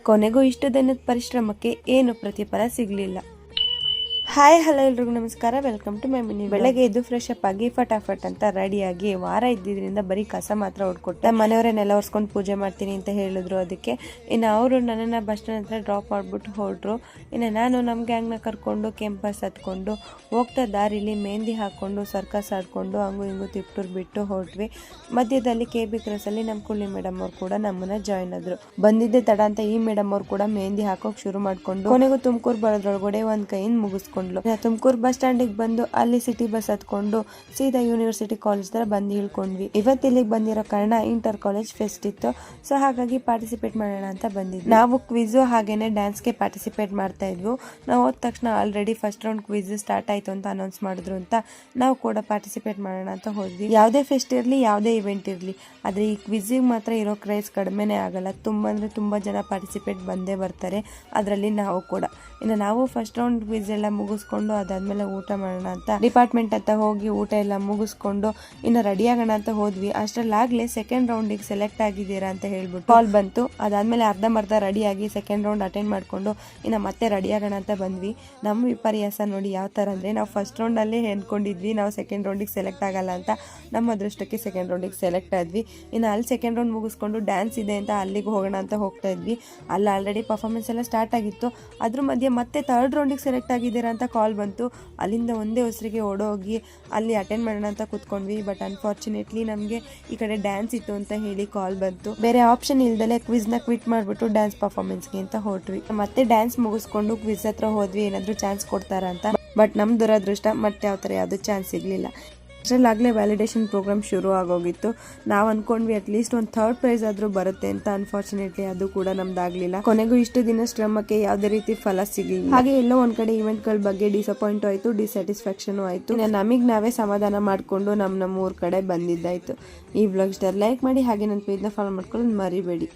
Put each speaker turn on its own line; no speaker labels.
ಕೊನೆಗೂ ಇಷ್ಟು ದಿನದ ಪರಿಶ್ರಮಕ್ಕೆ ಏನು ಪ್ರತಿಫಲ ಸಿಗಲಿಲ್ಲ. ಹಾಯ್ ಹಲೋ ಎಲ್ರಿಗೂ ನಮಸ್ಕಾರ, ವೆಲ್ಕಮ್ ಟು ಮೈ ಮಿನಿ. ಬೆಳಗ್ಗೆ ಎದ್ದು ಫ್ರೆಶ್ ಅಪ್ ಆಗಿ ಫಟಾಫಟ್ ಅಂತ ರೆಡಿಯಾಗಿ, ವಾರ ಇದ್ದಿದ್ರಿಂದ ಬರೀ ಕಸ ಮಾತ್ರ ಹೊಡ್ಕೊಟ್ಟೆ. ಮನೆಯವರನ್ನೆಲ್ಲ ಒರೆಸ್ಕೊಂಡು ಪೂಜೆ ಮಾಡ್ತೀನಿ ಅಂತ ಹೇಳಿದ್ರು. ಅದಕ್ಕೆ ಇನ್ನು ಅವರು ನನ್ನನ್ನು ಬಸ್ ಸ್ಟ್ಯಾಂಡ್ ಹತ್ರ ಡ್ರಾಪ್ ಮಾಡಿಬಿಟ್ಟು ಹೊರಟ್ರು. ಇನ್ನು ನಾನು ನಮ್ಮ ಗ್ಯಾಂಗ್ನ ಕರ್ಕೊಂಡು ಕ್ಯಾಂಪಸ್ ಹತ್ಕೊಂಡು ಹೋಗ್ತಾ ದಾರಿಲಿ ಮೆಹಂದಿ ಹಾಕ್ಕೊಂಡು ಸರ್ಕಸ್ ಆಡ್ಕೊಂಡು ಹಂಗು ಹಿಂಗು ತಿಪ್ಟೂರು ಬಿಟ್ಟು ಹೊರಟ್ವಿ. ಮಧ್ಯದಲ್ಲಿ KB ಕ್ರಾಸಲ್ಲಿ ನಮ್ಮ ಕುಳ್ಳಿ ಮೇಡಮ್ ಅವ್ರು ಕೂಡ ನಮ್ಮನ್ನ ಜಾಯ್ನ್ ಆದ್ರು. ಬಂದಿದ್ದೆ ತಡ ಅಂತ ಈ ಮೇಡಮ್ ಅವ್ರು ಕೂಡ ಮೆಹಂದಿ ಹಾಕೋಕ್ ಶುರು ಮಾಡ್ಕೊಂಡು ಕೊನೆಗೂ ತುಮಕೂರು ಬರೋದ್ರೊಳಗಡೆ ಒಂದ್ ಕೈಯಿಂದ ಮುಗಿಸ್ಕೊಂಡು ತುಮಕೂರು ಬಸ್ ಸ್ಟ್ಯಾಂಡಿಗೆ ಬಂದು ಅಲ್ಲಿ ಸಿಟಿ ಬಸ್ ಹತ್ಕೊಂಡು ಸೀದಾ ಯೂನಿವರ್ಸಿಟಿ ಕಾಲೇಜ್ ತರ ಬಂದು ಇಳ್ಕೊಂಡ್ವಿ. ಇವತ್ತು ಇಲ್ಲಿಗೆ ಬಂದಿರೋ ಕಾರಣ ಇಂಟರ್ ಕಾಲೇಜ್ ಫೆಸ್ಟ್ ಇತ್ತು, ಸೊ ಹಾಗಾಗಿ ಪಾರ್ಟಿಸಿಪೇಟ್ ಮಾಡೋಣ ಅಂತ ಬಂದಿದ್ವಿ. ನಾವು ಕ್ವಿಜ್ ಹಾಗೇನೆ ಡ್ಯಾನ್ಸ್ಗೆ ಪಾರ್ಟಿಸಿಪೇಟ್ ಮಾಡ್ತಾ ಇದ್ವು. ನಾವು ಹೋದ ತಕ್ಷಣ already first round quiz start ಆಯ್ತು ಅಂತ ಅನೌನ್ಸ್ ಮಾಡಿದ್ರು ಅಂತ ನಾವು ಕೂಡ ಪಾರ್ಟಿಸಿಪೇಟ್ ಮಾಡೋಣ ಅಂತ ಹೋದ್ವಿ. ಯಾವುದೇ ಫೆಸ್ಟ್ ಇರಲಿ, ಯಾವುದೇ ಇವೆಂಟ್ ಇರಲಿ, ಆದ್ರೆ ಈ ಕ್ವಿಜ್ಗೆ ಮಾತ್ರ ಇರೋ ಕ್ರೇಜ್ ಕಡಿಮೆನೇ ಆಗಲ್ಲ. ತುಂಬಾ ಅಂದ್ರೆ ತುಂಬಾ ಜನ ಪಾರ್ಟಿಸಿಪೇಟ್ ಬಂದೇ ಬರ್ತಾರೆ, ಅದರಲ್ಲಿ ನಾವು ಕೂಡ. ಇನ್ನು ನಾವು ಫಸ್ಟ್ ರೌಂಡ್ ಕ್ವಿಜ್ ಎಲ್ಲ ಮುಗಿಸ್ಕೊಂಡು ಅದಾದ್ಮೇಲೆ ಊಟ ಮಾಡೋಣ ಅಂತ ಡಿಪಾರ್ಟ್ಮೆಂಟ್ ಹತ್ತ ಹೋಗಿ ಊಟ ಎಲ್ಲ ಮುಗಿಸ್ಕೊಂಡು ಇನ್ನು ರೆಡಿ ಆಗೋಣ ಅಂತ ಹೋದ್ವಿ. ಅಷ್ಟರಲ್ಲಾಗ್ಲೇ ಸೆಕೆಂಡ್ ರೌಂಡಿಗೆ ಸೆಲೆಕ್ಟ್ ಆಗಿದ್ದೀರಾ ಅಂತ ಹೇಳ್ಬಿಟ್ಟು ಕಾಲ್ ಬಂತು. ಅದಾದ್ಮೇಲೆ ಅರ್ಧಂಬರ್ಧ ರೆಡಿಯಾಗಿ ಸೆಕೆಂಡ್ ರೌಂಡ್ ಅಟೆಂಡ್ ಮಾಡ್ಕೊಂಡು ಇನ್ನು ಮತ್ತೆ ರೆಡಿ ಆಗೋಣ ಅಂತ ಬಂದ್ವಿ. ನಮ್ಮ ವಿಪರ್ಯಾಸ ನೋಡಿ ಯಾವ ತರ ಅಂದ್ರೆ, ನಾವು ಫಸ್ಟ್ ರೌಂಡ್ ಅಲ್ಲೇ ಅನ್ಕೊಂಡಿದ್ವಿ ನಾವು ಸೆಕೆಂಡ್ ರೌಂಡಿಗೆ ಸೆಲೆಕ್ಟ್ ಆಗಲ್ಲ ಅಂತ. ನಮ್ಮ ಅದೃಷ್ಟಕ್ಕೆ ಸೆಕೆಂಡ್ ರೌಂಡಿಗೆ ಸೆಲೆಕ್ಟ್ ಆದ್ವಿ. ಇನ್ನು ಅಲ್ಲಿ ಸೆಕೆಂಡ್ ರೌಂಡ್ ಮುಗಿಸ್ಕೊಂಡು ಡ್ಯಾನ್ಸ್ ಇದೆ ಅಂತ ಅಲ್ಲಿಗೆ ಹೋಗೋಣ ಅಂತ ಹೋಗ್ತಾ ಇದ್ವಿ. ಅಲ್ಲಿ ಆಲ್ರೆಡಿ ಪರ್ಫಾರ್ಮೆನ್ಸ್ ಎಲ್ಲ ಸ್ಟಾರ್ಟ್ ಆಗಿತ್ತು. ಅದ್ರ ಮಧ್ಯೆ ಮತ್ತೆ ಥರ್ಡ್ ರೌಂಡಿಗೆ ಸೆಲೆಕ್ಟ್ ಆಗಿದ್ದೀರಾ ಅಂತ ಕಾಲ್ ಬಂತು. ಅಲ್ಲಿಂದ ಒಂದೇ ಉಸಿರಿಗೆ ಓಡೋಗಿ ಅಲ್ಲಿ ಅಟೆಂಡ್ ಮಾಡೋಣ ಅಂತ ಕೂತ್ಕೊಂಡ್ವಿ. ಬಟ್ ಅನ್ಫಾರ್ಚುನೇಟ್ಲಿ ನಮಗೆ ಈ ಕಡೆ ಡ್ಯಾನ್ಸ್ ಇತ್ತು ಅಂತ ಹೇಳಿ ಕಾಲ್ ಬಂತು. ಬೇರೆ ಆಪ್ಷನ್ ಇಲ್ದಲೆ ಕ್ವಿಜ್ನ ಕ್ವಿಟ್ ಮಾಡಿಬಿಟ್ಟು ಡ್ಯಾನ್ಸ್ ಪರ್ಫಾರ್ಮೆನ್ಸ್ಗೆ ಅಂತ ಹೊರಟ್ವಿ. ಮತ್ತೆ ಡ್ಯಾನ್ಸ್ ಮುಗಿಸ್ಕೊಂಡು ಕ್ವಿಜ್ ಹತ್ರ ಹೋದ್ವಿ, ಏನಾದರೂ ಚಾನ್ಸ್ ಕೊಡ್ತಾರಾ ಅಂತ. ಬಟ್ ನಮ್ ದುರದೃಷ್ಟ ಮತ್ತೆ ಯಾವ ಥರ ಯಾವುದೂ ಚಾನ್ಸ್ ಸಿಗಲಿಲ್ಲ. ಅಷ್ಟರಲ್ಲಾಗಲೇ ವ್ಯಾಲಿಡೇಷನ್ ಪ್ರೋಗ್ರಾಮ್ ಶುರು ಆಗೋಗಿತ್ತು. ನಾವು ಅನ್ಕೊಂಡ್ವಿ ಅಟ್ಲೀಸ್ಟ್ ಒಂದು ಥರ್ಡ್ ಪ್ರೈಸ್ ಆದ್ರೂ ಬರುತ್ತೆ ಅಂತ. ಅನ್ಫಾರ್ಚುನೇಟ್ಲಿ ಅದು ಕೂಡ ನಮ್ದಾಗ್ಲಿಲ್ಲ. ಕೊನೆಗೂ ಇಷ್ಟು ದಿನ ಶ್ರಮಕ್ಕೆ ಯಾವುದೇ ರೀತಿ ಫಲ ಸಿಗಲಿಲ್ಲ. ಹಾಗೆ ಎಲ್ಲೋ ಒಂದ್ ಕಡೆ ಇವೆಂಟ್ಗಳ ಬಗ್ಗೆ ಡಿಸಪಾಯಿಂಟ್ ಆಯ್ತು, ಡಿಸ್ಸ್ಯಾಟಿಸ್ಫ್ಯಾಕ್ಷನ್ ಆಯ್ತು. ನಮಗೆ ನಾವೇ ಸಮಾಧಾನ ಮಾಡ್ಕೊಂಡು ನಮ್ಮ ಊರ್ ಕಡೆ ಬಂದಿದ್ದಾಯ್ತು. ಈ ವ್ಲಾಗ್ ಲೈಕ್ ಮಾಡಿ, ಹಾಗೆ ನನ್ನ ಪೇಜ್ನ ಫಾಲೋ ಮಾಡ್ಕೊಳ್ಳೋದು ಮರಿಬೇಡಿ.